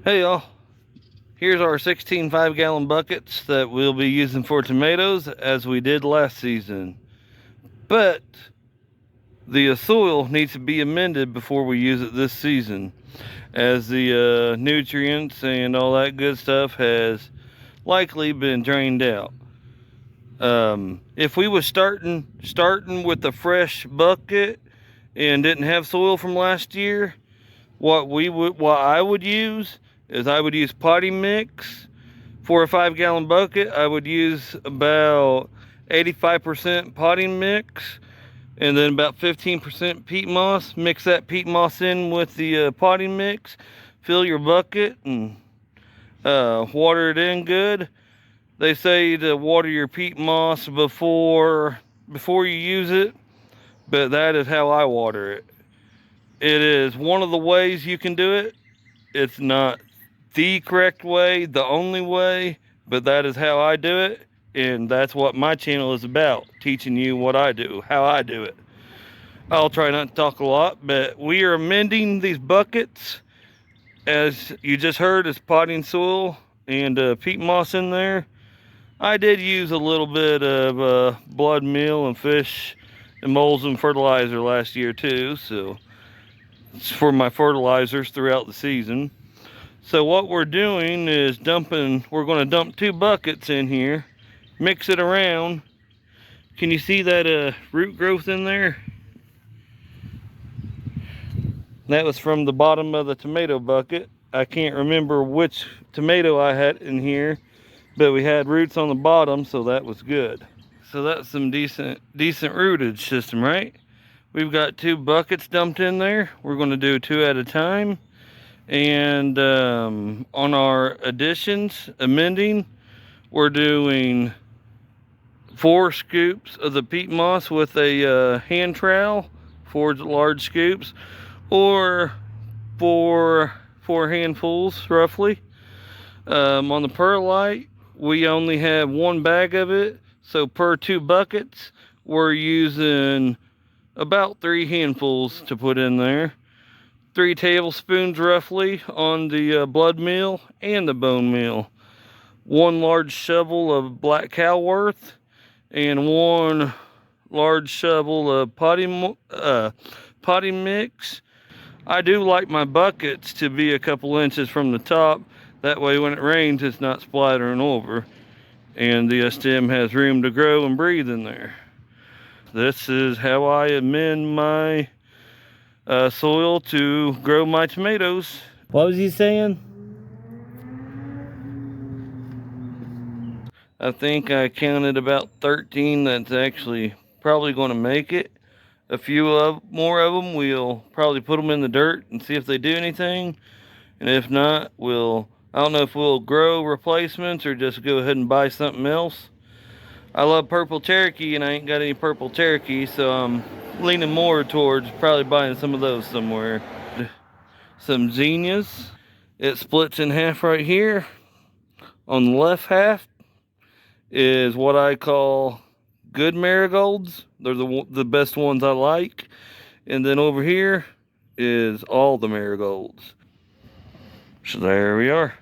Hey y'all, here's our 16 5-gallon buckets that we'll be using for tomatoes as we did last season. But the soil needs to be amended before we use it this season, as the nutrients and all that good stuff has likely been drained out. If we was starting with a fresh bucket and didn't have soil from last year, what I would use is I would use potting mix. For a 5-gallon bucket, I would use about 85% potting mix and then about 15% peat moss. Mix that peat moss in with the potting mix. Fill your bucket and water it in good. They say to water your peat moss before you use it, but that is how I water it. It is one of the ways you can do it. It's not the correct way, the only way, but that is how I do it, and that's what my channel is about, teaching you what I do, how I do it. I'll try not to talk a lot, but we are amending these buckets. As you just heard, it's potting soil and peat moss in there. I did use a little bit of blood meal and fish and molds and fertilizer last year too, so it's for my fertilizers throughout the season. So what we're doing is we're going to dump 2 buckets in here, mix it around. Can you see that root growth in there? That was from the bottom of the tomato bucket. I can't remember which tomato I had in here, but we had roots on the bottom, so that was good. So that's some decent rootage system, right? We've got 2 buckets dumped in there. We're going to do 2 at a time. And on our additions, amending, we're doing 4 scoops of the peat moss with a hand trowel, 4 large scoops, or 4 handfuls roughly. On the perlite, we only have 1 bag of it, so per 2 buckets, we're using about 3 handfuls to put in there. 3 tablespoons roughly on the blood meal and the bone meal. 1 large shovel of black cowworth and 1 large shovel of potting mix. I do like my buckets to be a couple inches from the top. That way when it rains, it's not splattering over, and the stem has room to grow and breathe in there. This is how I amend my soil to grow my tomatoes. What was he saying? I think I counted about 13 that's actually probably going to make it. A few more of them, we'll probably put them in the dirt and see if they do anything. And if not, I don't know if we'll grow replacements or just go ahead and buy something else. I love purple Cherokee and I ain't got any purple Cherokee, so I'm leaning more towards probably buying some of those somewhere. Some zinnias. It splits in half right here. On the left half is what I call good marigolds. They're the best ones I like. And then over here is all the marigolds. So there we are.